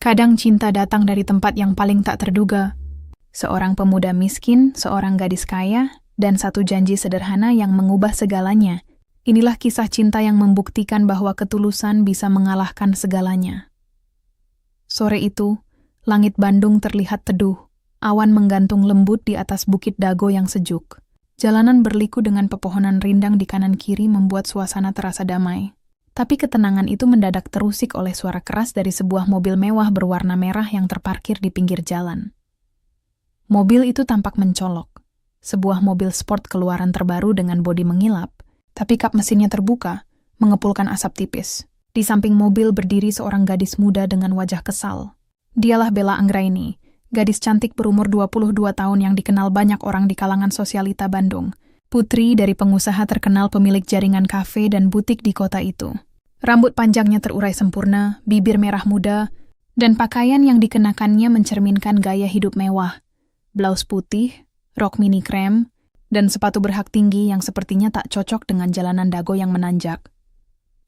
Kadang cinta datang dari tempat yang paling tak terduga. Seorang pemuda miskin, seorang gadis kaya, dan satu janji sederhana yang mengubah segalanya. Inilah kisah cinta yang membuktikan bahwa ketulusan bisa mengalahkan segalanya. Sore itu, langit Bandung terlihat teduh. Awan menggantung lembut di atas Bukit Dago yang sejuk. Jalanan berliku dengan pepohonan rindang di kanan kiri membuat suasana terasa damai. Tapi ketenangan itu mendadak terusik oleh suara keras dari sebuah mobil mewah berwarna merah yang terparkir di pinggir jalan. Mobil itu tampak mencolok. Sebuah mobil sport keluaran terbaru dengan bodi mengilap, tapi kap mesinnya terbuka, mengepulkan asap tipis. Di samping mobil berdiri seorang gadis muda dengan wajah kesal. Dialah Bella Anggraini, gadis cantik berumur 22 tahun yang dikenal banyak orang di kalangan sosialita Bandung. Putri dari pengusaha terkenal pemilik jaringan kafe dan butik di kota itu. Rambut panjangnya terurai sempurna, bibir merah muda, dan pakaian yang dikenakannya mencerminkan gaya hidup mewah. Blaus putih, rok mini krem, dan sepatu berhak tinggi yang sepertinya tak cocok dengan jalanan Dago yang menanjak.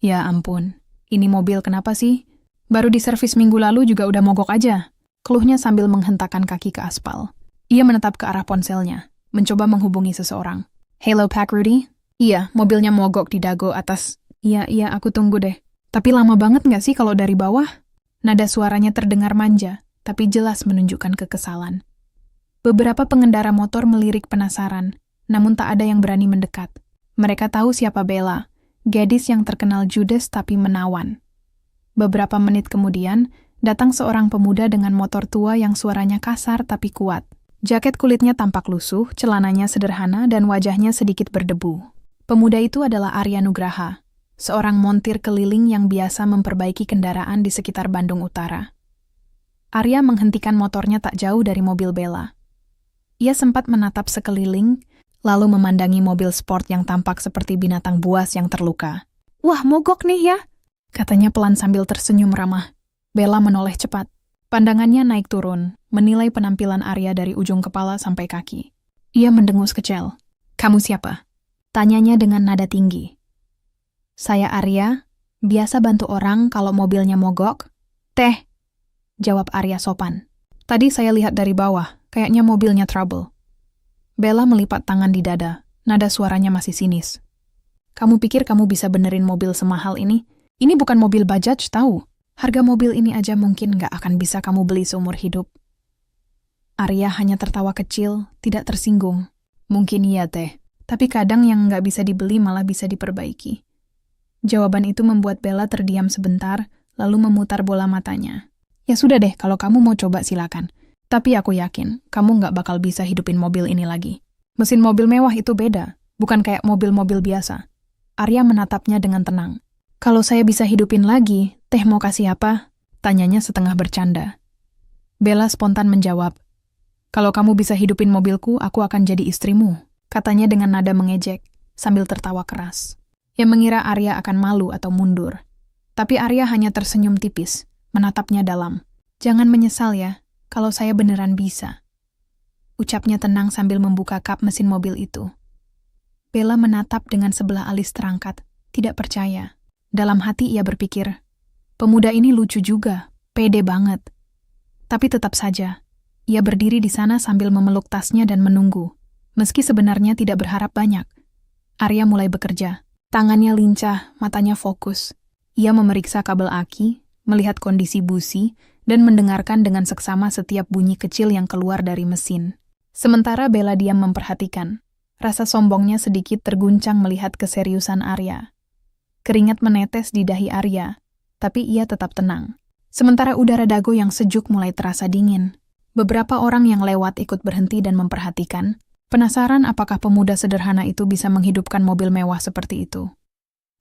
Ya ampun, ini mobil kenapa sih? Baru diservis minggu lalu juga udah mogok aja. Keluhnya sambil menghentakkan kaki ke aspal. Ia menatap ke arah ponselnya, mencoba menghubungi seseorang. Hello Pak Rudy? Iya, mobilnya mogok di Dago atas. Iya, aku tunggu deh. Tapi lama banget nggak sih kalau dari bawah? Nada suaranya terdengar manja, tapi jelas menunjukkan kekesalan. Beberapa pengendara motor melirik penasaran, namun tak ada yang berani mendekat. Mereka tahu siapa Bella, gadis yang terkenal judes tapi menawan. Beberapa menit kemudian, datang seorang pemuda dengan motor tua yang suaranya kasar tapi kuat. Jaket kulitnya tampak lusuh, celananya sederhana, dan wajahnya sedikit berdebu. Pemuda itu adalah Arya Nugraha, seorang montir keliling yang biasa memperbaiki kendaraan di sekitar Bandung Utara. Arya menghentikan motornya tak jauh dari mobil Bella. Ia sempat menatap sekeliling, lalu memandangi mobil sport yang tampak seperti binatang buas yang terluka. Wah, mogok nih ya, katanya pelan sambil tersenyum ramah. Bella menoleh cepat. Pandangannya naik turun, menilai penampilan Arya dari ujung kepala sampai kaki. Ia mendengus kecil. Kamu siapa? Tanyanya dengan nada tinggi. Saya Arya, biasa bantu orang kalau mobilnya mogok. Teh, jawab Arya sopan. Tadi saya lihat dari bawah, kayaknya mobilnya trouble. Bella melipat tangan di dada, nada suaranya masih sinis. Kamu pikir kamu bisa benerin mobil semahal ini? Ini bukan mobil Bajaj, tahu. Harga mobil ini aja mungkin nggak akan bisa kamu beli seumur hidup. Arya hanya tertawa kecil, tidak tersinggung. Mungkin iya teh, tapi kadang yang nggak bisa dibeli malah bisa diperbaiki. Jawaban itu membuat Bella terdiam sebentar, lalu memutar bola matanya. Ya sudah deh, kalau kamu mau coba silakan. Tapi aku yakin, kamu nggak bakal bisa hidupin mobil ini lagi. Mesin mobil mewah itu beda, bukan kayak mobil-mobil biasa. Arya menatapnya dengan tenang. Kalau saya bisa hidupin lagi, teh mau kasih apa? Tanyanya setengah bercanda. Bella spontan menjawab. Kalau kamu bisa hidupin mobilku, aku akan jadi istrimu. Katanya dengan nada mengejek, sambil tertawa keras. Ia mengira Arya akan malu atau mundur. Tapi Arya hanya tersenyum tipis, menatapnya dalam. Jangan menyesal ya, kalau saya beneran bisa. Ucapnya tenang sambil membuka kap mesin mobil itu. Bella menatap dengan sebelah alis terangkat, tidak percaya. Dalam hati ia berpikir, pemuda ini lucu juga, pede banget. Tapi tetap saja, ia berdiri di sana sambil memeluk tasnya dan menunggu. Meski sebenarnya tidak berharap banyak. Arya mulai bekerja. Tangannya lincah, matanya fokus. Ia memeriksa kabel aki, melihat kondisi busi, dan mendengarkan dengan seksama setiap bunyi kecil yang keluar dari mesin. Sementara Bella diam memperhatikan. Rasa sombongnya sedikit terguncang melihat keseriusan Arya. Keringat menetes di dahi Arya, tapi ia tetap tenang. Sementara udara Dago yang sejuk mulai terasa dingin. Beberapa orang yang lewat ikut berhenti dan memperhatikan, penasaran apakah pemuda sederhana itu bisa menghidupkan mobil mewah seperti itu.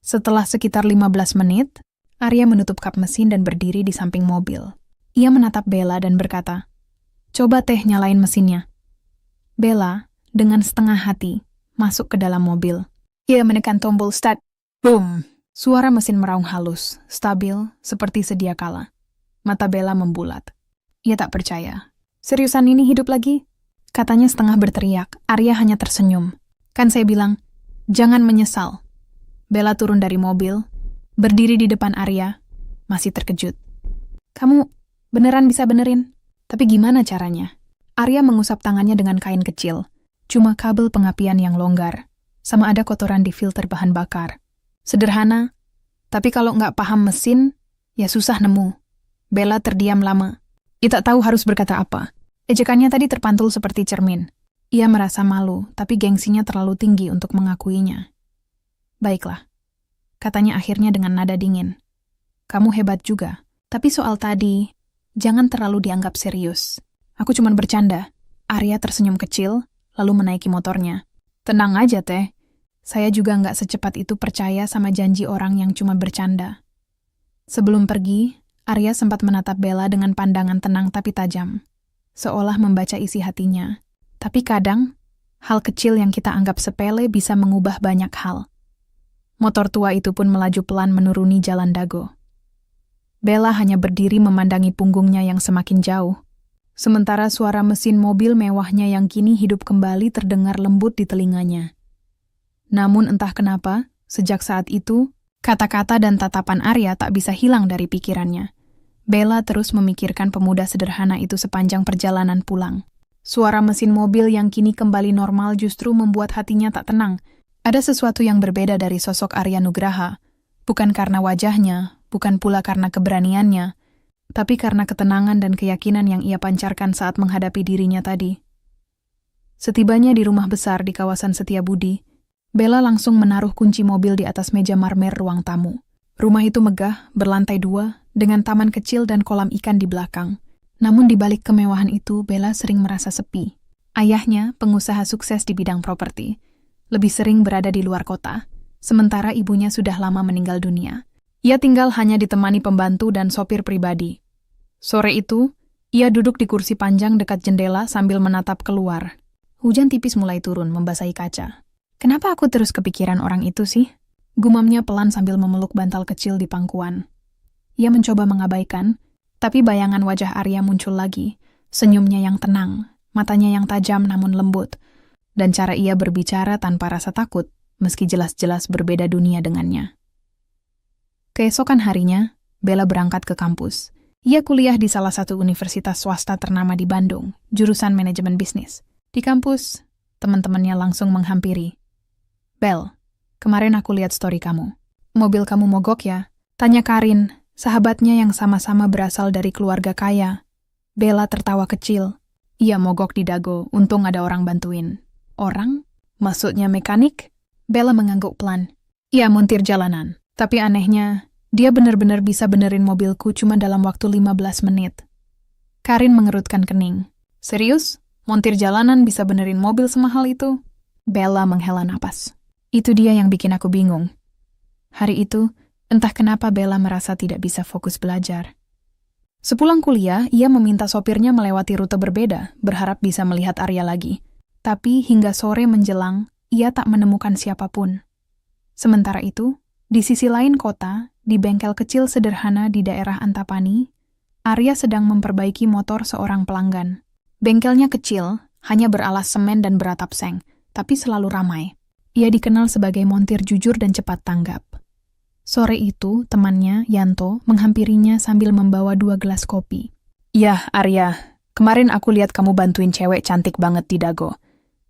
Setelah sekitar 15 menit, Arya menutup kap mesin dan berdiri di samping mobil. Ia menatap Bella dan berkata, "Coba teh nyalain mesinnya." Bella, dengan setengah hati, masuk ke dalam mobil. Ia menekan tombol start. Boom! Suara mesin meraung halus, stabil, seperti sedia kala. Mata Bella membulat. Ia tak percaya. Seriusan ini hidup lagi? Katanya setengah berteriak. Arya hanya tersenyum. Kan saya bilang, jangan menyesal. Bella turun dari mobil, berdiri di depan Arya, masih terkejut. Kamu Beneran bisa benerin? Tapi gimana caranya? Arya mengusap tangannya dengan kain kecil. Cuma kabel pengapian yang longgar. Sama ada kotoran di filter bahan bakar. Sederhana, tapi kalau nggak paham mesin, ya susah nemu. Bella terdiam lama. Ia tak tahu harus berkata apa. Ejekannya tadi terpantul seperti cermin. Ia merasa malu, tapi gengsinya terlalu tinggi untuk mengakuinya. Baiklah, katanya akhirnya dengan nada dingin. Kamu hebat juga, tapi soal tadi, jangan terlalu dianggap serius. Aku cuma bercanda. Arya tersenyum kecil, lalu menaiki motornya. Tenang aja, Teh. Saya juga nggak secepat itu percaya sama janji orang yang cuma bercanda. Sebelum pergi, Arya sempat menatap Bella dengan pandangan tenang tapi tajam. Seolah membaca isi hatinya. Tapi kadang, hal kecil yang kita anggap sepele bisa mengubah banyak hal. Motor tua itu pun melaju pelan menuruni jalan Dago. Bella hanya berdiri memandangi punggungnya yang semakin jauh. Sementara suara mesin mobil mewahnya yang kini hidup kembali terdengar lembut di telinganya. Namun entah kenapa, sejak saat itu, kata-kata dan tatapan Arya tak bisa hilang dari pikirannya. Bella terus memikirkan pemuda sederhana itu sepanjang perjalanan pulang. Suara mesin mobil yang kini kembali normal justru membuat hatinya tak tenang. Ada sesuatu yang berbeda dari sosok Arya Nugraha. Bukan karena wajahnya, bukan pula karena keberaniannya, tapi karena ketenangan dan keyakinan yang ia pancarkan saat menghadapi dirinya tadi. Setibanya di rumah besar di kawasan Setiabudi, Bella langsung menaruh kunci mobil di atas meja marmer ruang tamu. Rumah itu megah, berlantai 2, dengan taman kecil dan kolam ikan di belakang. Namun di balik kemewahan itu, Bella sering merasa sepi. Ayahnya, pengusaha sukses di bidang properti, lebih sering berada di luar kota, sementara ibunya sudah lama meninggal dunia. Ia tinggal hanya ditemani pembantu dan sopir pribadi. Sore itu, ia duduk di kursi panjang dekat jendela sambil menatap keluar. Hujan tipis mulai turun membasahi kaca. Kenapa aku terus kepikiran orang itu sih? Gumamnya pelan sambil memeluk bantal kecil di pangkuan. Ia mencoba mengabaikan, tapi bayangan wajah Arya muncul lagi. Senyumnya yang tenang, matanya yang tajam namun lembut, dan cara ia berbicara tanpa rasa takut, meski jelas-jelas berbeda dunia dengannya. Keesokan harinya, Bella berangkat ke kampus. Ia kuliah di salah satu universitas swasta ternama di Bandung, jurusan manajemen bisnis. Di kampus, teman-temannya langsung menghampiri. Bel, kemarin aku lihat story kamu. Mobil kamu mogok ya? Tanya Karin, sahabatnya yang sama-sama berasal dari keluarga kaya. Bella tertawa kecil. Ia mogok di Dago, untung ada orang bantuin. Orang? Maksudnya mekanik? Bella mengangguk pelan. Ia montir jalanan, tapi anehnya, dia benar-benar bisa benerin mobilku cuma dalam waktu 15 menit. Karin mengerutkan kening. Serius? Montir jalanan bisa benerin mobil semahal itu? Bella menghela napas. Itu dia yang bikin aku bingung. Hari itu, entah kenapa Bella merasa tidak bisa fokus belajar. Sepulang kuliah, ia meminta sopirnya melewati rute berbeda, berharap bisa melihat Arya lagi. Tapi hingga sore menjelang, ia tak menemukan siapapun. Sementara itu, di sisi lain kota, di bengkel kecil sederhana di daerah Antapani, Arya sedang memperbaiki motor seorang pelanggan. Bengkelnya kecil, hanya beralas semen dan beratap seng, tapi selalu ramai. Ia dikenal sebagai montir jujur dan cepat tanggap. Sore itu, temannya, Yanto, menghampirinya sambil membawa 2 gelas kopi. Yah, Arya, kemarin aku lihat kamu bantuin cewek cantik banget di Dago.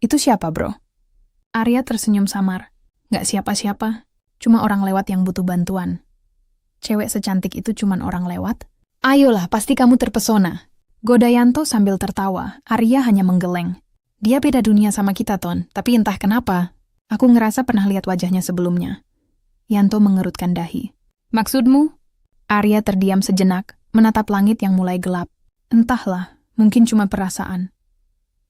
Itu siapa, bro? Arya tersenyum samar. Nggak siapa-siapa, cuma orang lewat yang butuh bantuan. Cewek secantik itu cuma orang lewat? Ayolah, pasti kamu terpesona. Goda Yanto sambil tertawa. Arya hanya menggeleng. Dia beda dunia sama kita, Ton, tapi entah kenapa, aku ngerasa pernah lihat wajahnya sebelumnya. Yanto mengerutkan dahi. Maksudmu? Arya terdiam sejenak, menatap langit yang mulai gelap. Entahlah, mungkin cuma perasaan.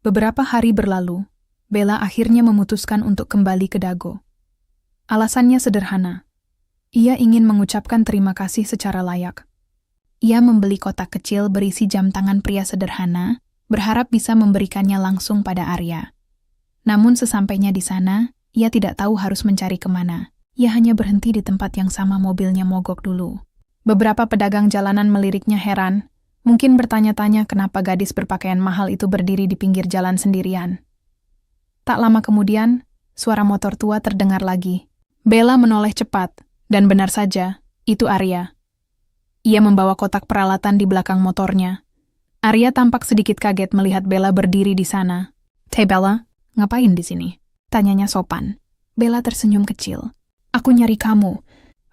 Beberapa hari berlalu, Bella akhirnya memutuskan untuk kembali ke Dago. Alasannya sederhana. Ia ingin mengucapkan terima kasih secara layak. Ia membeli kotak kecil berisi jam tangan pria sederhana, berharap bisa memberikannya langsung pada Arya. Namun sesampainya di sana, ia tidak tahu harus mencari kemana. Ia hanya berhenti di tempat yang sama mobilnya mogok dulu. Beberapa pedagang jalanan meliriknya heran, mungkin bertanya-tanya kenapa gadis berpakaian mahal itu berdiri di pinggir jalan sendirian. Tak lama kemudian, suara motor tua terdengar lagi. Bella menoleh cepat, dan benar saja, itu Arya. Ia membawa kotak peralatan di belakang motornya. Arya tampak sedikit kaget melihat Bella berdiri di sana. "Hey Bella, ngapain di sini?" tanyanya sopan. Bella tersenyum kecil. "Aku nyari kamu.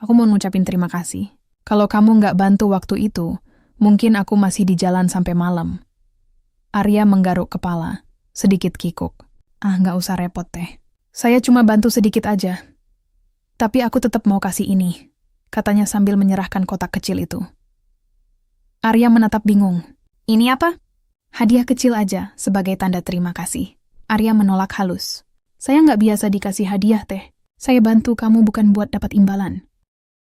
Aku mau ngucapin terima kasih. Kalau kamu nggak bantu waktu itu, mungkin aku masih di jalan sampai malam." Arya menggaruk kepala, sedikit kikuk. Nggak usah repot teh. Saya cuma bantu sedikit aja. Tapi aku tetap mau kasih ini," katanya sambil menyerahkan kotak kecil itu. Arya menatap bingung. "Ini apa?" "Hadiah kecil aja, sebagai tanda terima kasih." Arya menolak halus. "Saya nggak biasa dikasih hadiah, teh. Saya bantu kamu bukan buat dapat imbalan."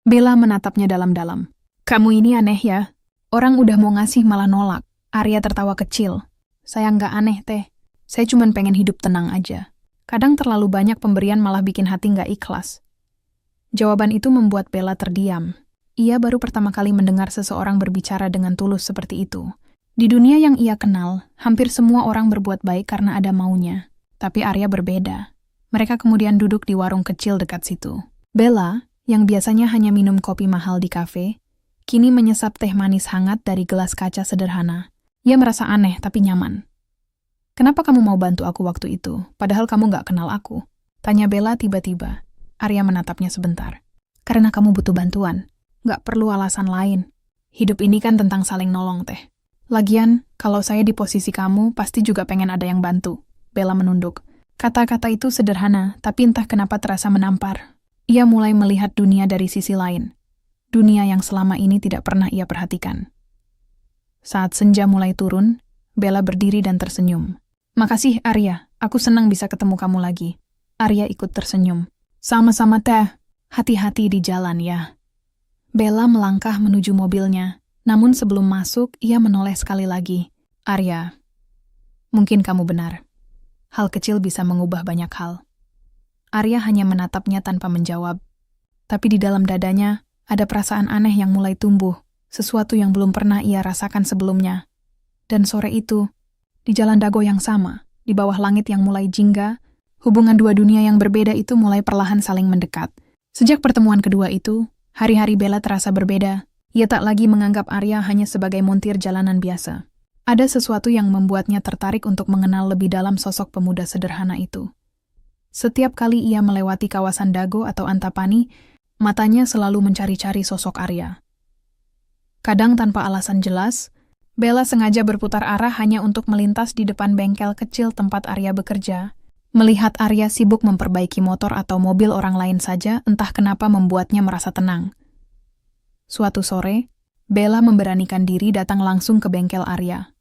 Bella menatapnya dalam-dalam. "Kamu ini aneh ya. Orang udah mau ngasih malah nolak." Arya tertawa kecil. "Saya nggak aneh, teh. Saya cuma pengen hidup tenang aja. Kadang terlalu banyak pemberian malah bikin hati nggak ikhlas." Jawaban itu membuat Bella terdiam. Ia baru pertama kali mendengar seseorang berbicara dengan tulus seperti itu. Di dunia yang ia kenal, hampir semua orang berbuat baik karena ada maunya. Tapi Arya berbeda. Mereka kemudian duduk di warung kecil dekat situ. Bella, yang biasanya hanya minum kopi mahal di kafe, kini menyesap teh manis hangat dari gelas kaca sederhana. Ia merasa aneh tapi nyaman. "Kenapa kamu mau bantu aku waktu itu, padahal kamu nggak kenal aku?" tanya Bella tiba-tiba. Arya menatapnya sebentar. "Karena kamu butuh bantuan. Nggak perlu alasan lain. Hidup ini kan tentang saling nolong, teh. Lagian, kalau saya di posisi kamu, pasti juga pengen ada yang bantu." Bella menunduk. Kata-kata itu sederhana, tapi entah kenapa terasa menampar. Ia mulai melihat dunia dari sisi lain. Dunia yang selama ini tidak pernah ia perhatikan. Saat senja mulai turun, Bella berdiri dan tersenyum. "Makasih, Arya. Aku senang bisa ketemu kamu lagi." Arya ikut tersenyum. "Sama-sama, teh. Hati-hati di jalan ya." Bella melangkah menuju mobilnya, namun sebelum masuk, ia menoleh sekali lagi. "Arya, mungkin kamu benar. Hal kecil bisa mengubah banyak hal." Arya hanya menatapnya tanpa menjawab. Tapi di dalam dadanya, ada perasaan aneh yang mulai tumbuh, sesuatu yang belum pernah ia rasakan sebelumnya. Dan sore itu, di jalan dago yang sama, di bawah langit yang mulai jingga, hubungan dua dunia yang berbeda itu mulai perlahan saling mendekat. Sejak pertemuan kedua itu, hari-hari Bella terasa berbeda. Ia tak lagi menganggap Arya hanya sebagai montir jalanan biasa. Ada sesuatu yang membuatnya tertarik untuk mengenal lebih dalam sosok pemuda sederhana itu. Setiap kali ia melewati kawasan Dago atau Antapani, matanya selalu mencari-cari sosok Arya. Kadang tanpa alasan jelas, Bella sengaja berputar arah hanya untuk melintas di depan bengkel kecil tempat Arya bekerja. Melihat Arya sibuk memperbaiki motor atau mobil orang lain saja, entah kenapa membuatnya merasa tenang. Suatu sore, Bella memberanikan diri datang langsung ke bengkel Arya.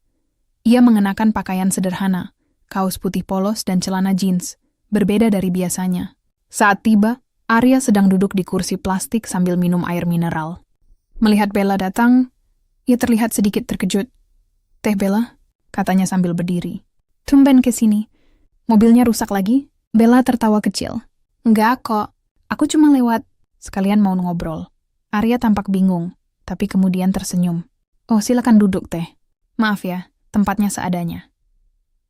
Ia mengenakan pakaian sederhana, kaos putih polos dan celana jeans, berbeda dari biasanya. Saat tiba, Arya sedang duduk di kursi plastik sambil minum air mineral. Melihat Bella datang, ia terlihat sedikit terkejut. "Teh Bella?" katanya sambil berdiri. "Tumben ke sini. Mobilnya rusak lagi?" Bella tertawa kecil. "Enggak kok, aku cuma lewat, sekalian mau ngobrol." Arya tampak bingung, tapi kemudian tersenyum. "Oh, silakan duduk, Teh. Maaf ya, tempatnya seadanya."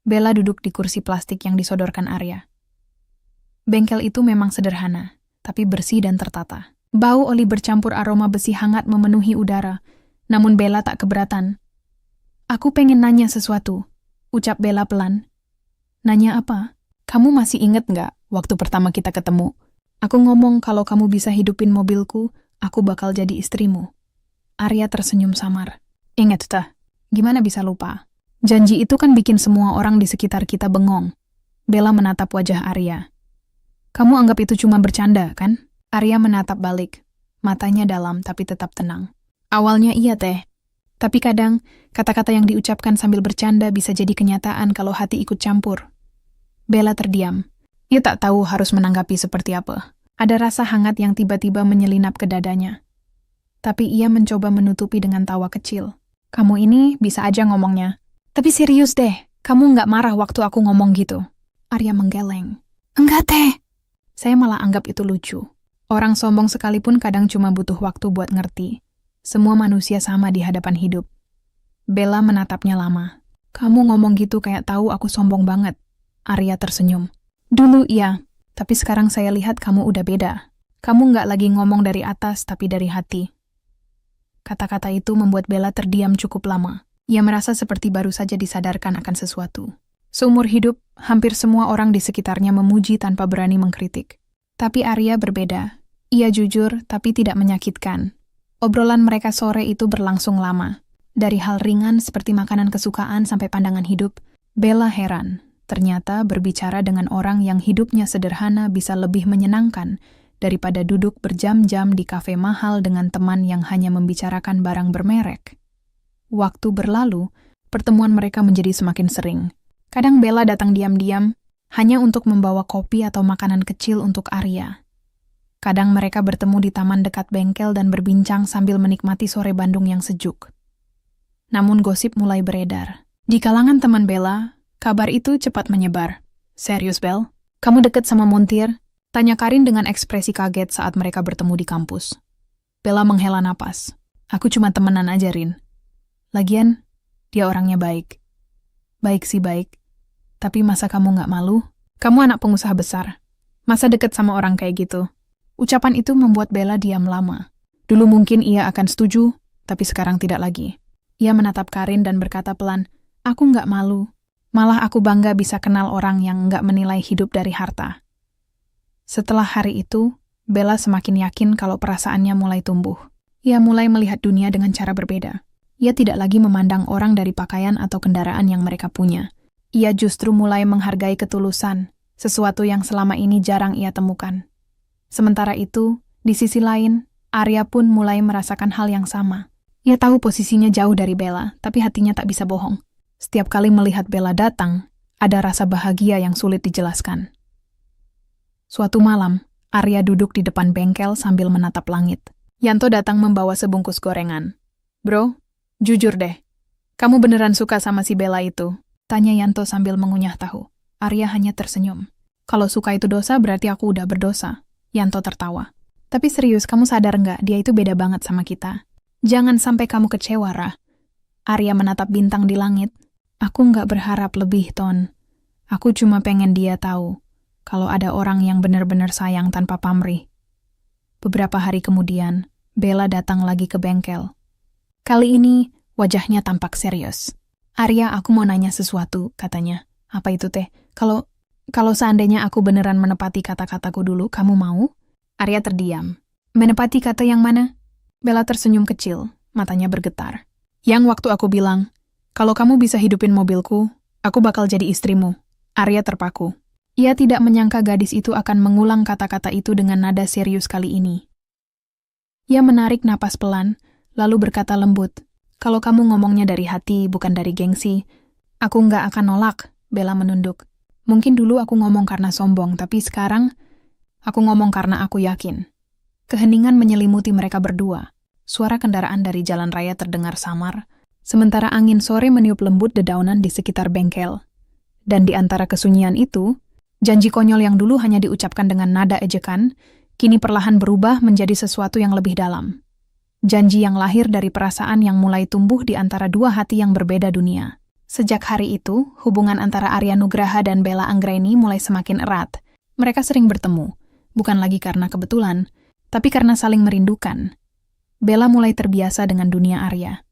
Bella duduk di kursi plastik yang disodorkan Arya. Bengkel itu memang sederhana, tapi bersih dan tertata. Bau oli bercampur aroma besi hangat memenuhi udara, namun Bella tak keberatan. "Aku pengen nanya sesuatu," ucap Bella pelan. "Nanya apa? Kamu masih inget nggak waktu pertama kita ketemu? Aku ngomong kalau kamu bisa hidupin mobilku, aku bakal jadi istrimu." Arya tersenyum samar. "Ingat tah, gimana bisa lupa? Janji itu kan bikin semua orang di sekitar kita bengong." Bella menatap wajah Arya. "Kamu anggap itu cuma bercanda, kan?" Arya menatap balik, matanya dalam tapi tetap tenang. "Awalnya iya, Teh. Tapi kadang, kata-kata yang diucapkan sambil bercanda bisa jadi kenyataan kalau hati ikut campur." Bella terdiam. Ia tak tahu harus menanggapi seperti apa. Ada rasa hangat yang tiba-tiba menyelinap ke dadanya. Tapi ia mencoba menutupi dengan tawa kecil. "Kamu ini bisa aja ngomongnya. Tapi serius deh, kamu nggak marah waktu aku ngomong gitu?" Arya menggeleng. "Enggak, Teh. Saya malah anggap itu lucu. Orang sombong sekalipun kadang cuma butuh waktu buat ngerti. Semua manusia sama di hadapan hidup." Bella menatapnya lama. "Kamu ngomong gitu kayak tahu aku sombong banget." Arya tersenyum. "Dulu iya, tapi sekarang saya lihat kamu udah beda. Kamu nggak lagi ngomong dari atas tapi dari hati." Kata-kata itu membuat Bella terdiam cukup lama. Ia merasa seperti baru saja disadarkan akan sesuatu. Seumur hidup, hampir semua orang di sekitarnya memuji tanpa berani mengkritik. Tapi Arya berbeda. Ia jujur, tapi tidak menyakitkan. Obrolan mereka sore itu berlangsung lama. Dari hal ringan seperti makanan kesukaan sampai pandangan hidup, Bella heran. Ternyata berbicara dengan orang yang hidupnya sederhana bisa lebih menyenangkan daripada duduk berjam-jam di kafe mahal dengan teman yang hanya membicarakan barang bermerek. Waktu berlalu, pertemuan mereka menjadi semakin sering. Kadang Bella datang diam-diam, hanya untuk membawa kopi atau makanan kecil untuk Arya. Kadang mereka bertemu di taman dekat bengkel dan berbincang sambil menikmati sore Bandung yang sejuk. Namun gosip mulai beredar. Di kalangan teman Bella, kabar itu cepat menyebar. "Serius, Bel? Kamu deket sama Montir?" Tanya Karin dengan ekspresi kaget saat mereka bertemu di kampus. Bella menghela napas. "Aku cuma temenan aja, Rin. Lagian, dia orangnya baik." "Baik sih baik. Tapi masa kamu nggak malu? Kamu anak pengusaha besar. Masa deket sama orang kayak gitu?" Ucapan itu membuat Bella diam lama. Dulu mungkin ia akan setuju, tapi sekarang tidak lagi. Ia menatap Karin dan berkata pelan, "Aku nggak malu. Malah aku bangga bisa kenal orang yang nggak menilai hidup dari harta." Setelah hari itu, Bella semakin yakin kalau perasaannya mulai tumbuh. Ia mulai melihat dunia dengan cara berbeda. Ia tidak lagi memandang orang dari pakaian atau kendaraan yang mereka punya. Ia justru mulai menghargai ketulusan, sesuatu yang selama ini jarang ia temukan. Sementara itu, di sisi lain, Arya pun mulai merasakan hal yang sama. Ia tahu posisinya jauh dari Bella, tapi hatinya tak bisa bohong. Setiap kali melihat Bella datang, ada rasa bahagia yang sulit dijelaskan. Suatu malam, Arya duduk di depan bengkel sambil menatap langit. Yanto datang membawa sebungkus gorengan. "Bro, jujur deh, kamu beneran suka sama si Bella itu?" Tanya Yanto sambil mengunyah tahu. Arya hanya tersenyum. "Kalau suka itu dosa, berarti aku udah berdosa." Yanto tertawa. "Tapi serius, kamu sadar nggak dia itu beda banget sama kita? Jangan sampai kamu kecewa, Rah." Arya menatap bintang di langit. "Aku nggak berharap lebih, Ton. Aku cuma pengen dia tahu kalau ada orang yang benar-benar sayang tanpa pamrih." Beberapa hari kemudian, Bella datang lagi ke bengkel. Kali ini, wajahnya tampak serius. "Arya, aku mau nanya sesuatu," katanya. "Apa itu, Teh? Kalau seandainya aku beneran menepati kata-kataku dulu, kamu mau?" Arya terdiam. "Menepati kata yang mana?" Bella tersenyum kecil, matanya bergetar. "Yang waktu aku bilang, kalau kamu bisa hidupin mobilku, aku bakal jadi istrimu." Arya terpaku. Ia tidak menyangka gadis itu akan mengulang kata-kata itu dengan nada serius kali ini. Ia menarik napas pelan, lalu berkata lembut, "Kalau kamu ngomongnya dari hati, bukan dari gengsi, aku nggak akan nolak." Bella menunduk. "Mungkin dulu aku ngomong karena sombong, tapi sekarang aku ngomong karena aku yakin." Keheningan menyelimuti mereka berdua. Suara kendaraan dari jalan raya terdengar samar, sementara angin sore meniup lembut dedaunan di sekitar bengkel. Dan di antara kesunyian itu, janji konyol yang dulu hanya diucapkan dengan nada ejekan, kini perlahan berubah menjadi sesuatu yang lebih dalam. Janji yang lahir dari perasaan yang mulai tumbuh di antara dua hati yang berbeda dunia. Sejak hari itu, hubungan antara Arya Nugraha dan Bella Anggraini mulai semakin erat. Mereka sering bertemu, bukan lagi karena kebetulan, tapi karena saling merindukan. Bella mulai terbiasa dengan dunia Arya.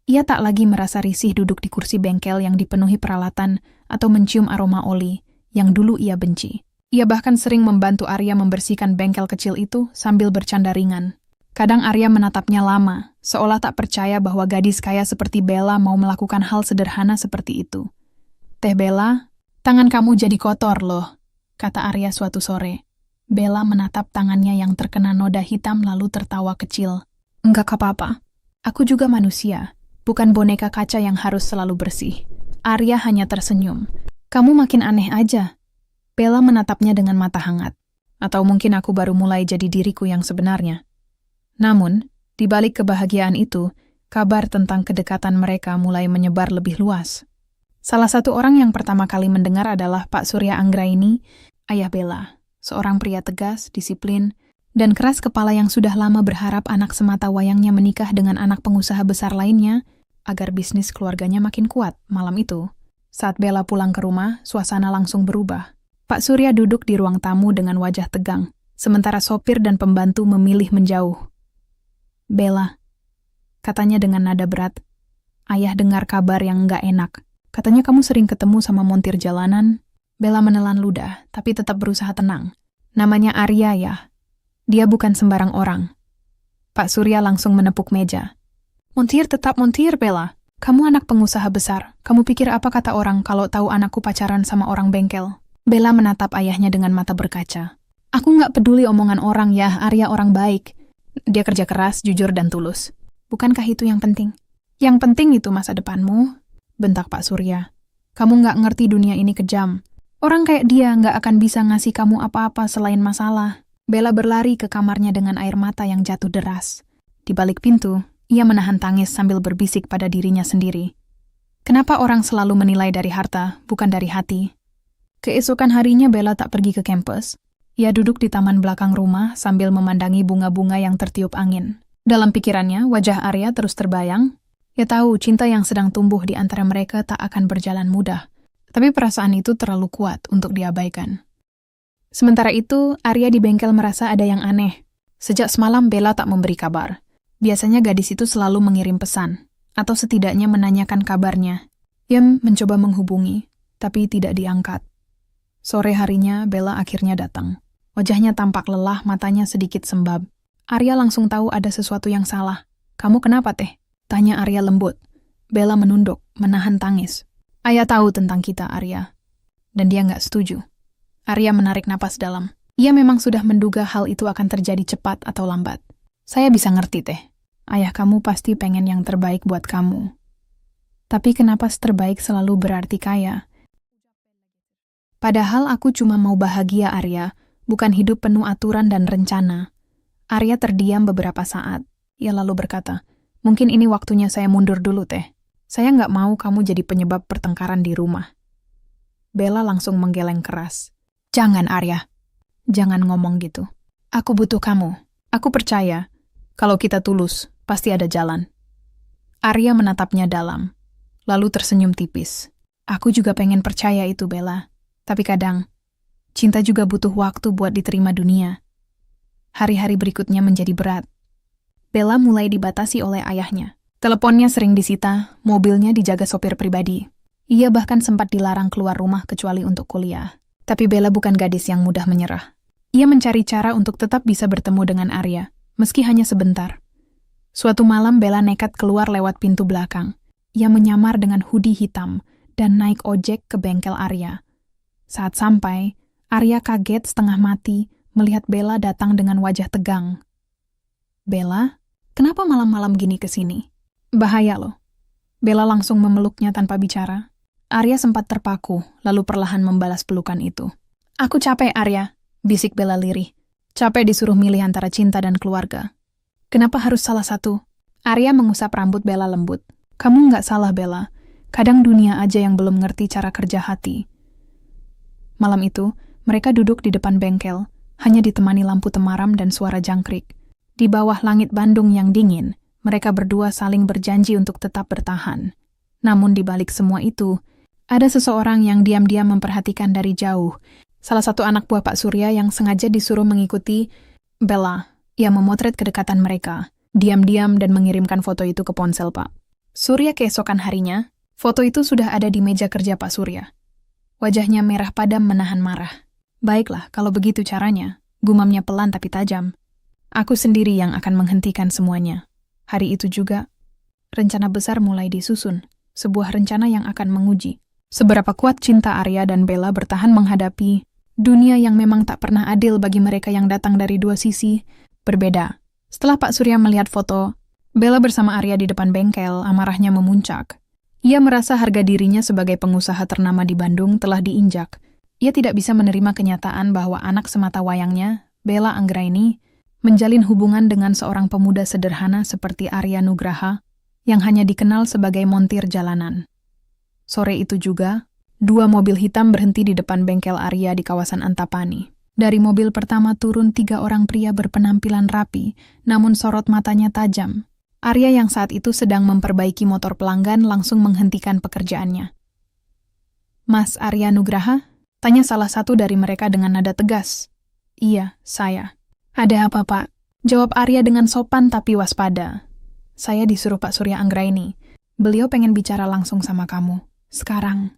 Ia tak lagi merasa risih duduk di kursi bengkel yang dipenuhi peralatan atau mencium aroma oli yang dulu ia benci. Ia bahkan sering membantu Arya membersihkan bengkel kecil itu sambil bercanda ringan. Kadang Arya menatapnya lama, seolah tak percaya bahwa gadis kaya seperti Bella mau melakukan hal sederhana seperti itu. "Teh Bella, tangan kamu jadi kotor loh," kata Arya suatu sore. Bella menatap tangannya yang terkena noda hitam lalu tertawa kecil. "Enggak apa-apa. Aku juga manusia, bukan boneka kaca yang harus selalu bersih." Arya hanya tersenyum. "Kamu makin aneh aja." Bella menatapnya dengan mata hangat. "Atau mungkin aku baru mulai jadi diriku yang sebenarnya." Namun, di balik kebahagiaan itu, kabar tentang kedekatan mereka mulai menyebar lebih luas. Salah satu orang yang pertama kali mendengar adalah Pak Surya Anggraini, ayah Bella, seorang pria tegas, disiplin, dan keras kepala yang sudah lama berharap anak semata wayangnya menikah dengan anak pengusaha besar lainnya agar bisnis keluarganya makin kuat. Malam itu, saat Bella pulang ke rumah, suasana langsung berubah. Pak Surya duduk di ruang tamu dengan wajah tegang, sementara sopir dan pembantu memilih menjauh. "Bella, Katanya dengan nada berat. Ayah dengar kabar yang nggak enak. Katanya kamu sering ketemu sama montir jalanan. Bella menelan ludah, tapi tetap berusaha tenang. Namanya Arya ya. Dia bukan sembarang orang. Pak Surya langsung menepuk meja. Montir tetap montir, Bella. Kamu anak pengusaha besar. Kamu pikir apa kata orang kalau tahu anakku pacaran sama orang bengkel? Bella menatap ayahnya dengan mata berkaca. Aku nggak peduli omongan orang ya, Arya orang baik. Dia kerja keras, jujur, dan tulus. Bukankah itu yang penting? Yang penting itu masa depanmu, bentak Pak Surya. Kamu nggak ngerti dunia ini kejam. Orang kayak dia nggak akan bisa ngasih kamu apa-apa selain masalah. Bella berlari ke kamarnya dengan air mata yang jatuh deras. Di balik pintu, ia menahan tangis sambil berbisik pada dirinya sendiri. Kenapa orang selalu menilai dari harta, bukan dari hati? Keesokan harinya Bella tak pergi ke kampus. Ia duduk di taman belakang rumah sambil memandangi bunga-bunga yang tertiup angin. Dalam pikirannya, wajah Arya terus terbayang. Ia tahu cinta yang sedang tumbuh di antara mereka tak akan berjalan mudah. Tapi perasaan itu terlalu kuat untuk diabaikan. Sementara itu, Arya di bengkel merasa ada yang aneh. Sejak semalam Bella tak memberi kabar. Biasanya gadis itu selalu mengirim pesan, atau setidaknya menanyakan kabarnya. Ia mencoba menghubungi, tapi tidak diangkat. Sore harinya, Bella akhirnya datang. Wajahnya tampak lelah, matanya sedikit sembab. Arya langsung tahu ada sesuatu yang salah. Kamu kenapa, Teh? Tanya Arya lembut. Bella menunduk, menahan tangis. Ayah tahu tentang kita, Arya. Dan dia nggak setuju. Arya menarik napas dalam. Ia memang sudah menduga hal itu akan terjadi cepat atau lambat. Saya bisa ngerti, Teh. Ayah kamu pasti pengen yang terbaik buat kamu. Tapi kenapa terbaik selalu berarti kaya? Padahal aku cuma mau bahagia, Arya, bukan hidup penuh aturan dan rencana. Arya terdiam beberapa saat. Ia lalu berkata, mungkin ini waktunya saya mundur dulu, Teh. Saya nggak mau kamu jadi penyebab pertengkaran di rumah. Bella langsung menggeleng keras. Jangan, Arya. Jangan ngomong gitu. Aku butuh kamu. Aku percaya. Kalau kita tulus, pasti ada jalan. Arya menatapnya dalam, lalu tersenyum tipis. Aku juga pengen percaya itu, Bella. Tapi kadang, cinta juga butuh waktu buat diterima dunia. Hari-hari berikutnya menjadi berat. Bella mulai dibatasi oleh ayahnya. Teleponnya sering disita, mobilnya dijaga sopir pribadi. Ia bahkan sempat dilarang keluar rumah kecuali untuk kuliah. Tapi Bella bukan gadis yang mudah menyerah. Ia mencari cara untuk tetap bisa bertemu dengan Arya, meski hanya sebentar. Suatu malam Bella nekat keluar lewat pintu belakang. Ia menyamar dengan hoodie hitam dan naik ojek ke bengkel Arya. Saat sampai, Arya kaget setengah mati melihat Bella datang dengan wajah tegang. Bella, kenapa malam-malam gini ke sini? Bahaya loh. Bella langsung memeluknya tanpa bicara. Arya sempat terpaku, lalu perlahan membalas pelukan itu. Aku capek, Arya, bisik Bella lirih. Capek disuruh milih antara cinta dan keluarga. Kenapa harus salah satu? Arya mengusap rambut Bella lembut. Kamu nggak salah, Bella. Kadang dunia aja yang belum ngerti cara kerja hati. Malam itu, mereka duduk di depan bengkel, hanya ditemani lampu temaram dan suara jangkrik. Di bawah langit Bandung yang dingin, mereka berdua saling berjanji untuk tetap bertahan. Namun di balik semua itu, ada seseorang yang diam-diam memperhatikan dari jauh. Salah satu anak buah Pak Surya yang sengaja disuruh mengikuti Bella. Ia memotret kedekatan mereka, diam-diam dan mengirimkan foto itu ke ponsel Pak Surya. Keesokan harinya, foto itu sudah ada di meja kerja Pak Surya. Wajahnya merah padam menahan marah. Baiklah, kalau begitu caranya, gumamnya pelan tapi tajam. Aku sendiri yang akan menghentikan semuanya. Hari itu juga, rencana besar mulai disusun, sebuah rencana yang akan menguji seberapa kuat cinta Arya dan Bella bertahan menghadapi dunia yang memang tak pernah adil bagi mereka yang datang dari dua sisi berbeda. Setelah Pak Surya melihat foto Bella bersama Arya di depan bengkel, amarahnya memuncak. Ia merasa harga dirinya sebagai pengusaha ternama di Bandung telah diinjak. Ia tidak bisa menerima kenyataan bahwa anak semata wayangnya, Bella Anggraini, menjalin hubungan dengan seorang pemuda sederhana seperti Arya Nugraha yang hanya dikenal sebagai montir jalanan. Sore itu juga, 2 mobil hitam berhenti di depan bengkel Arya di kawasan Antapani. Dari mobil pertama turun 3 orang pria berpenampilan rapi, namun sorot matanya tajam. Arya yang saat itu sedang memperbaiki motor pelanggan langsung menghentikan pekerjaannya. Mas Arya Nugraha? Tanya salah satu dari mereka dengan nada tegas. Iya, saya. Ada apa, Pak? Jawab Arya dengan sopan tapi waspada. Saya disuruh Pak Surya Anggraini. Beliau pengen bicara langsung sama kamu. Sekarang.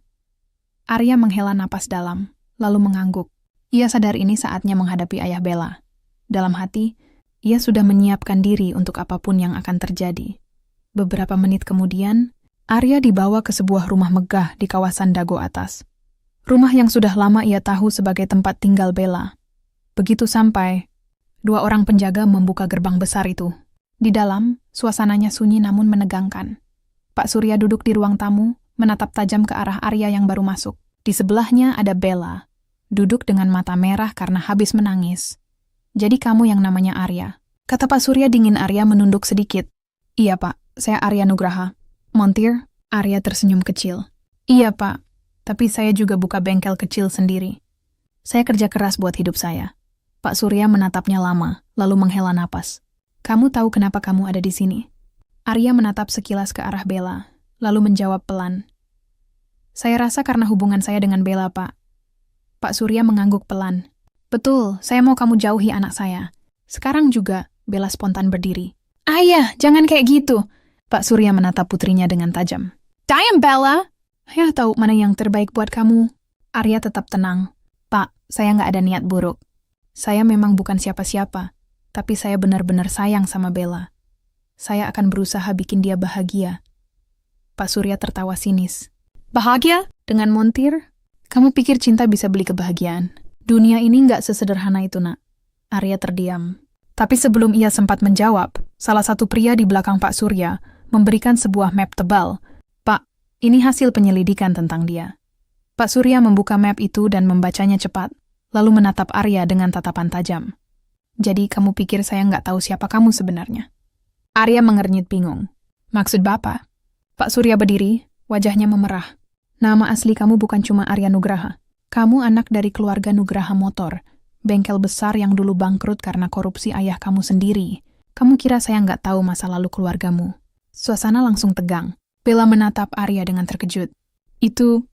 Arya menghela napas dalam, lalu mengangguk. Ia sadar ini saatnya menghadapi ayah Bella. Dalam hati, ia sudah menyiapkan diri untuk apapun yang akan terjadi. Beberapa menit kemudian, Arya dibawa ke sebuah rumah megah di kawasan Dago Atas. Rumah yang sudah lama ia tahu sebagai tempat tinggal Bella. Begitu sampai, 2 orang penjaga membuka gerbang besar itu. Di dalam, suasananya sunyi namun menegangkan. Pak Surya duduk di ruang tamu, menatap tajam ke arah Arya yang baru masuk. Di sebelahnya ada Bella, duduk dengan mata merah karena habis menangis. Jadi kamu yang namanya Arya? Kata Pak Surya dingin. Arya menunduk sedikit. Iya Pak, saya Arya Nugraha. Montir? Arya tersenyum kecil. Iya Pak, tapi saya juga buka bengkel kecil sendiri. Saya kerja keras buat hidup saya. Pak Surya menatapnya lama, lalu menghela napas. Kamu tahu kenapa kamu ada di sini? Arya menatap sekilas ke arah Bella, lalu menjawab pelan. Saya rasa karena hubungan saya dengan Bella, Pak. Pak Surya mengangguk pelan. Betul, saya mau kamu jauhi anak saya. Sekarang juga, Bella spontan berdiri. Ayah, jangan kayak gitu. Pak Surya menatap putrinya dengan tajam. Diam, Bella! Ayah tahu mana yang terbaik buat kamu. Arya tetap tenang. Pak, saya nggak ada niat buruk. Saya memang bukan siapa-siapa. Tapi saya benar-benar sayang sama Bella. Saya akan berusaha bikin dia bahagia. Pak Surya tertawa sinis. Bahagia? Dengan montir? Kamu pikir cinta bisa beli kebahagiaan? Dunia ini nggak sesederhana itu, nak. Arya terdiam. Tapi sebelum ia sempat menjawab, salah satu pria di belakang Pak Surya memberikan sebuah map tebal. Pak, ini hasil penyelidikan tentang dia. Pak Surya membuka map itu dan membacanya cepat, lalu menatap Arya dengan tatapan tajam. Jadi kamu pikir saya nggak tahu siapa kamu sebenarnya? Arya mengernyit bingung. Maksud Bapak? Pak Surya berdiri, wajahnya memerah. Nama asli kamu bukan cuma Arya Nugraha. Kamu anak dari keluarga Nugraha Motor, bengkel besar yang dulu bangkrut karena korupsi ayah kamu sendiri. Kamu kira saya nggak tahu masa lalu keluargamu? Suasana langsung tegang. Bella menatap Arya dengan terkejut. Itu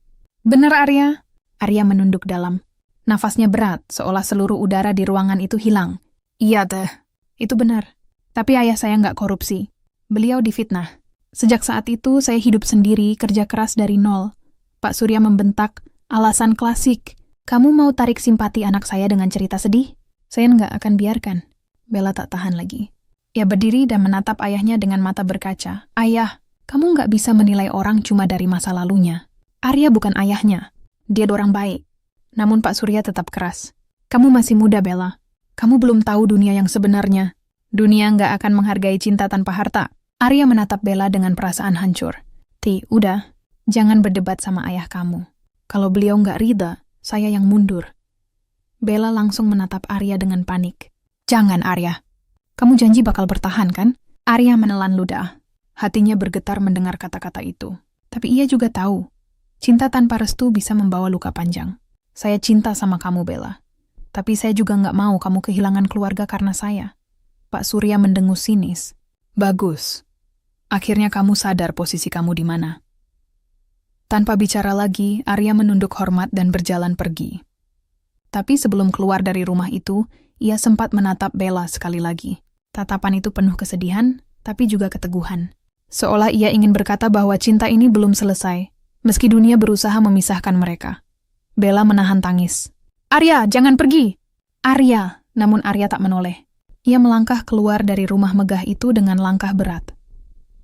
benar Arya? Arya menunduk dalam. Nafasnya berat, seolah seluruh udara di ruangan itu hilang. Iya teh, itu benar. Tapi ayah saya nggak korupsi. Beliau difitnah. Sejak saat itu saya hidup sendiri, kerja keras dari nol. Pak Surya membentak, alasan klasik. Kamu mau tarik simpati anak saya dengan cerita sedih? Saya nggak akan biarkan. Bella tak tahan lagi. Ia berdiri dan menatap ayahnya dengan mata berkaca. Ayah, kamu nggak bisa menilai orang cuma dari masa lalunya. Arya bukan ayahnya. Dia orang baik. Namun Pak Surya tetap keras. Kamu masih muda, Bella. Kamu belum tahu dunia yang sebenarnya. Dunia nggak akan menghargai cinta tanpa harta. Arya menatap Bella dengan perasaan hancur. Udah. Jangan berdebat sama ayah kamu. Kalau beliau nggak ridha, saya yang mundur. Bella langsung menatap Arya dengan panik. Jangan, Arya. Kamu janji bakal bertahan, kan? Arya menelan ludah. Hatinya bergetar mendengar kata-kata itu. Tapi ia juga tahu, cinta tanpa restu bisa membawa luka panjang. Saya cinta sama kamu, Bella. Tapi saya juga nggak mau kamu kehilangan keluarga karena saya. Pak Surya mendengus sinis. Bagus. Akhirnya kamu sadar posisi kamu di mana. Tanpa bicara lagi, Arya menunduk hormat dan berjalan pergi. Tapi sebelum keluar dari rumah itu, ia sempat menatap Bella sekali lagi. Tatapan itu penuh kesedihan, tapi juga keteguhan. Seolah ia ingin berkata bahwa cinta ini belum selesai, meski dunia berusaha memisahkan mereka. Bella menahan tangis. Arya, jangan pergi! Arya, namun Arya tak menoleh. Ia melangkah keluar dari rumah megah itu dengan langkah berat.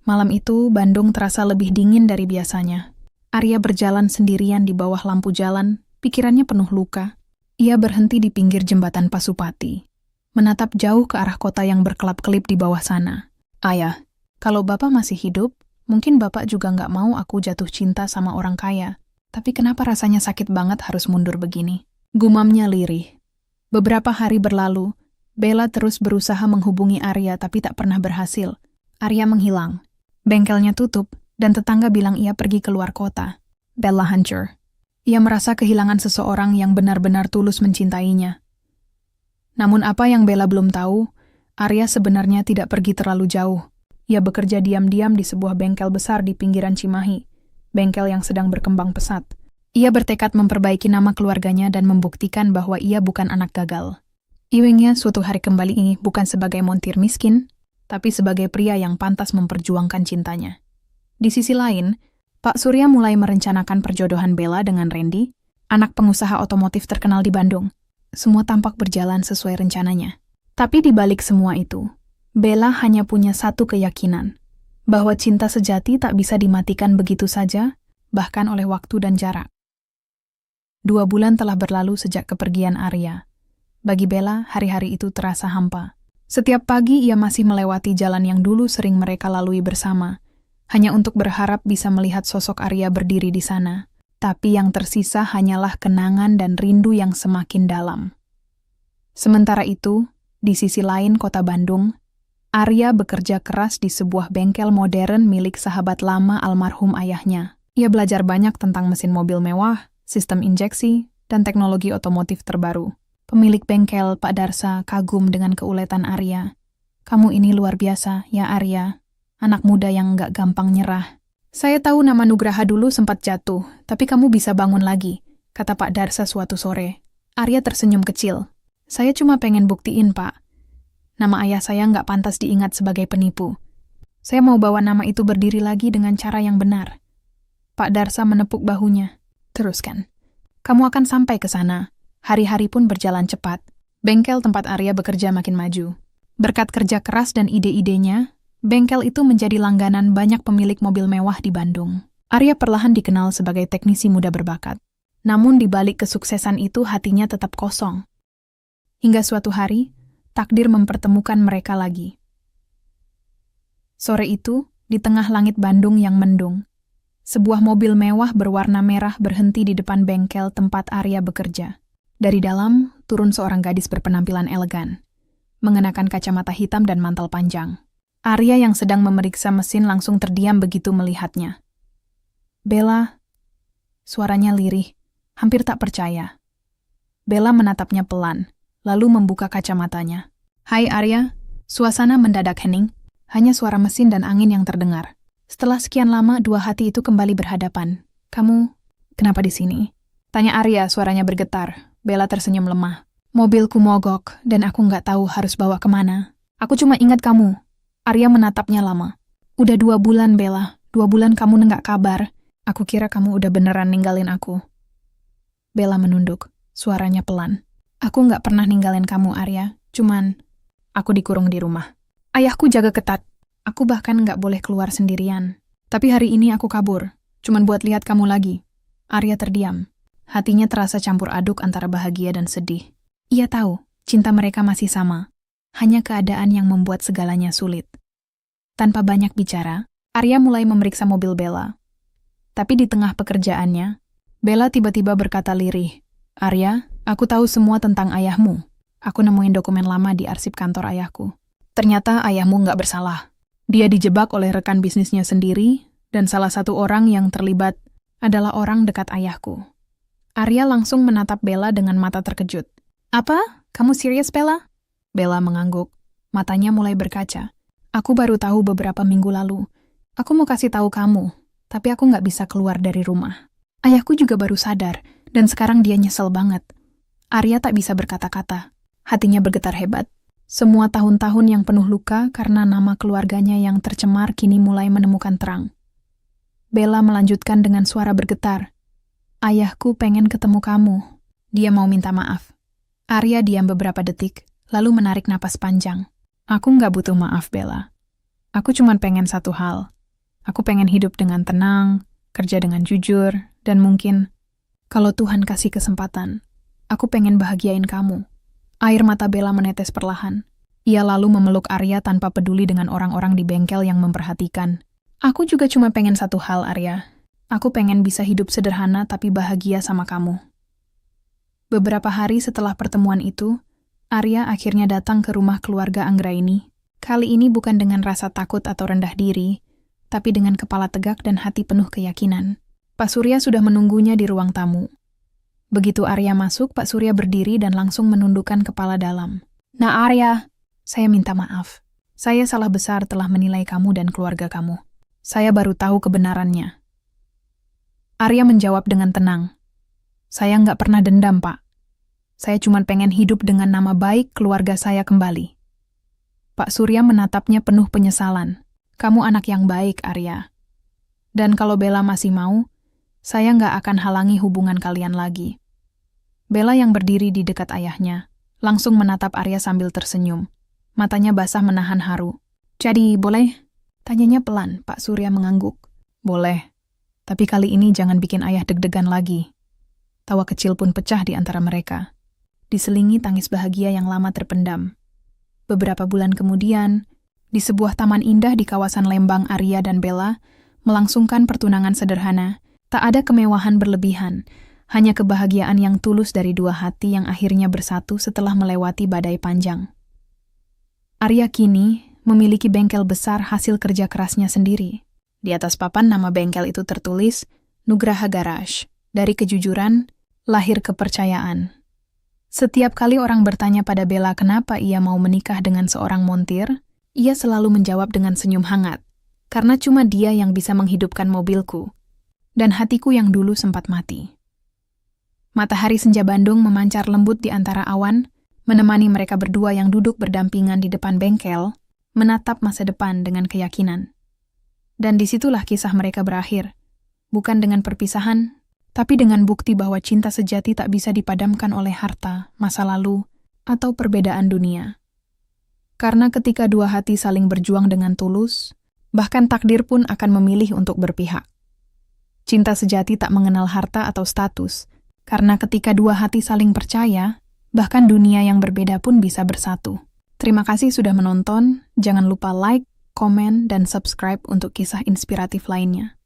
Malam itu, Bandung terasa lebih dingin dari biasanya. Arya berjalan sendirian di bawah lampu jalan, pikirannya penuh luka. Ia berhenti di pinggir jembatan Pasupati, menatap jauh ke arah kota yang berkelap-kelip di bawah sana. Ayah, kalau Bapak masih hidup, mungkin Bapak juga nggak mau aku jatuh cinta sama orang kaya. Tapi kenapa rasanya sakit banget harus mundur begini? Gumamnya lirih. Beberapa hari berlalu, Bella terus berusaha menghubungi Arya tapi tak pernah berhasil. Arya menghilang. Bengkelnya tutup, dan tetangga bilang ia pergi keluar kota. Bella hancur. Ia merasa kehilangan seseorang yang benar-benar tulus mencintainya. Namun apa yang Bella belum tahu, Arya sebenarnya tidak pergi terlalu jauh. Ia bekerja diam-diam di sebuah bengkel besar di pinggiran Cimahi, bengkel yang sedang berkembang pesat. Ia bertekad memperbaiki nama keluarganya dan membuktikan bahwa ia bukan anak gagal. Iwingnya suatu hari kembali bukan sebagai montir miskin, tapi sebagai pria yang pantas memperjuangkan cintanya. Di sisi lain, Pak Surya mulai merencanakan perjodohan Bella dengan Randy, anak pengusaha otomotif terkenal di Bandung. Semua tampak berjalan sesuai rencananya. Tapi di balik semua itu, Bella hanya punya satu keyakinan, bahwa cinta sejati tak bisa dimatikan begitu saja, bahkan oleh waktu dan jarak. 2 bulan telah berlalu sejak kepergian Arya. Bagi Bella, hari-hari itu terasa hampa. Setiap pagi ia masih melewati jalan yang dulu sering mereka lalui bersama, hanya untuk berharap bisa melihat sosok Arya berdiri di sana. Tapi yang tersisa hanyalah kenangan dan rindu yang semakin dalam. Sementara itu, di sisi lain kota Bandung, Arya bekerja keras di sebuah bengkel modern milik sahabat lama almarhum ayahnya. Ia belajar banyak tentang mesin mobil mewah, sistem injeksi, dan teknologi otomotif terbaru. Pemilik bengkel, Pak Darsa, kagum dengan keuletan Arya. "Kamu ini luar biasa, ya Arya. Anak muda yang nggak gampang nyerah. Saya tahu nama Nugraha dulu sempat jatuh, tapi kamu bisa bangun lagi," kata Pak Darsa suatu sore. Arya tersenyum kecil. "Saya cuma pengen buktiin, Pak. Nama ayah saya nggak pantas diingat sebagai penipu. Saya mau bawa nama itu berdiri lagi dengan cara yang benar." Pak Darsa menepuk bahunya. "Teruskan. Kamu akan sampai ke sana." Hari-hari pun berjalan cepat. Bengkel tempat Arya bekerja makin maju. Berkat kerja keras dan ide-idenya, bengkel itu menjadi langganan banyak pemilik mobil mewah di Bandung. Arya perlahan dikenal sebagai teknisi muda berbakat. Namun di balik kesuksesan itu hatinya tetap kosong. Hingga suatu hari, takdir mempertemukan mereka lagi. Sore itu, di tengah langit Bandung yang mendung, sebuah mobil mewah berwarna merah berhenti di depan bengkel tempat Arya bekerja. Dari dalam, turun seorang gadis berpenampilan elegan, mengenakan kacamata hitam dan mantel panjang. Arya yang sedang memeriksa mesin langsung terdiam begitu melihatnya. "Bella," suaranya lirih, hampir tak percaya. Bella menatapnya pelan, lalu membuka kacamatanya. "Hai Arya," suasana mendadak hening, hanya suara mesin dan angin yang terdengar. Setelah sekian lama, dua hati itu kembali berhadapan. "Kamu, kenapa di sini?" tanya Arya, suaranya bergetar. Bella tersenyum lemah. "Mobilku mogok, dan aku nggak tahu harus bawa kemana. Aku cuma ingat kamu." Arya menatapnya lama. "Udah 2 bulan, Bella. 2 bulan kamu nggak kabar. Aku kira kamu udah beneran ninggalin aku." Bella menunduk, suaranya pelan. "Aku nggak pernah ninggalin kamu, Arya. Cuman, aku dikurung di rumah. Ayahku jaga ketat. Aku bahkan nggak boleh keluar sendirian. Tapi hari ini aku kabur, cuman buat lihat kamu lagi." Arya terdiam. Hatinya terasa campur aduk antara bahagia dan sedih. Ia tahu, cinta mereka masih sama. Hanya keadaan yang membuat segalanya sulit. Tanpa banyak bicara, Arya mulai memeriksa mobil Bella. Tapi di tengah pekerjaannya, Bella tiba-tiba berkata lirih, "Arya, aku tahu semua tentang ayahmu. Aku nemuin dokumen lama di arsip kantor ayahku. Ternyata ayahmu nggak bersalah. Dia dijebak oleh rekan bisnisnya sendiri, dan salah satu orang yang terlibat adalah orang dekat ayahku." Arya langsung menatap Bella dengan mata terkejut. "Apa? Kamu serius, Bella?" Bella mengangguk. Matanya mulai berkaca. "Aku baru tahu beberapa minggu lalu. Aku mau kasih tahu kamu, tapi aku nggak bisa keluar dari rumah. Ayahku juga baru sadar, dan sekarang dia nyesel banget." Arya tak bisa berkata-kata. Hatinya bergetar hebat. Semua tahun-tahun yang penuh luka karena nama keluarganya yang tercemar kini mulai menemukan terang. Bella melanjutkan dengan suara bergetar. "Ayahku pengen ketemu kamu. Dia mau minta maaf." Arya diam beberapa detik, lalu menarik napas panjang. "Aku nggak butuh maaf, Bella. Aku cuma pengen satu hal. Aku pengen hidup dengan tenang, kerja dengan jujur, dan mungkin, kalau Tuhan kasih kesempatan, aku pengen bahagiain kamu." Air mata Bella menetes perlahan. Ia lalu memeluk Arya tanpa peduli dengan orang-orang di bengkel yang memperhatikan. "Aku juga cuma pengen satu hal, Arya. Aku pengen bisa hidup sederhana tapi bahagia sama kamu." Beberapa hari setelah pertemuan itu, Arya akhirnya datang ke rumah keluarga Anggraini. Kali ini bukan dengan rasa takut atau rendah diri, tapi dengan kepala tegak dan hati penuh keyakinan. Pak Surya sudah menunggunya di ruang tamu. Begitu Arya masuk, Pak Surya berdiri dan langsung menundukkan kepala dalam. "Nah Arya, saya minta maaf. Saya salah besar telah menilai kamu dan keluarga kamu. Saya baru tahu kebenarannya." Arya menjawab dengan tenang. "Saya nggak pernah dendam, Pak. Saya cuma pengen hidup dengan nama baik keluarga saya kembali." Pak Surya menatapnya penuh penyesalan. Kamu anak yang baik, Arya. Dan kalau Bella masih mau, saya nggak akan halangi hubungan kalian lagi. Bella yang berdiri di dekat ayahnya, langsung menatap Arya sambil tersenyum. Matanya basah menahan haru. Jadi, boleh? Tanyanya pelan, Pak Surya mengangguk. Boleh, tapi kali ini jangan bikin ayah deg-degan lagi. Tawa kecil pun pecah di antara mereka. Diselingi tangis bahagia yang lama terpendam. Beberapa bulan kemudian, di sebuah taman indah di kawasan Lembang, Arya dan Bella melangsungkan pertunangan sederhana. Tak ada kemewahan berlebihan, hanya kebahagiaan yang tulus dari dua hati yang akhirnya bersatu setelah melewati badai panjang. Arya kini memiliki bengkel besar hasil kerja kerasnya sendiri. Di atas papan nama bengkel itu tertulis Nugraha Garage. Dari kejujuran, lahir kepercayaan. Setiap kali orang bertanya pada Bella kenapa ia mau menikah dengan seorang montir, ia selalu menjawab dengan senyum hangat. Karena cuma dia yang bisa menghidupkan mobilku. Dan hatiku yang dulu sempat mati. Matahari senja Bandung memancar lembut di antara awan, menemani mereka berdua yang duduk berdampingan di depan bengkel, menatap masa depan dengan keyakinan. Dan disitulah kisah mereka berakhir. Bukan dengan perpisahan, tapi dengan bukti bahwa cinta sejati tak bisa dipadamkan oleh harta, masa lalu, atau perbedaan dunia. Karena ketika dua hati saling berjuang dengan tulus, bahkan takdir pun akan memilih untuk berpihak. Cinta sejati tak mengenal harta atau status, karena ketika dua hati saling percaya, bahkan dunia yang berbeda pun bisa bersatu. Terima kasih sudah menonton, jangan lupa like, komen, dan subscribe untuk kisah inspiratif lainnya.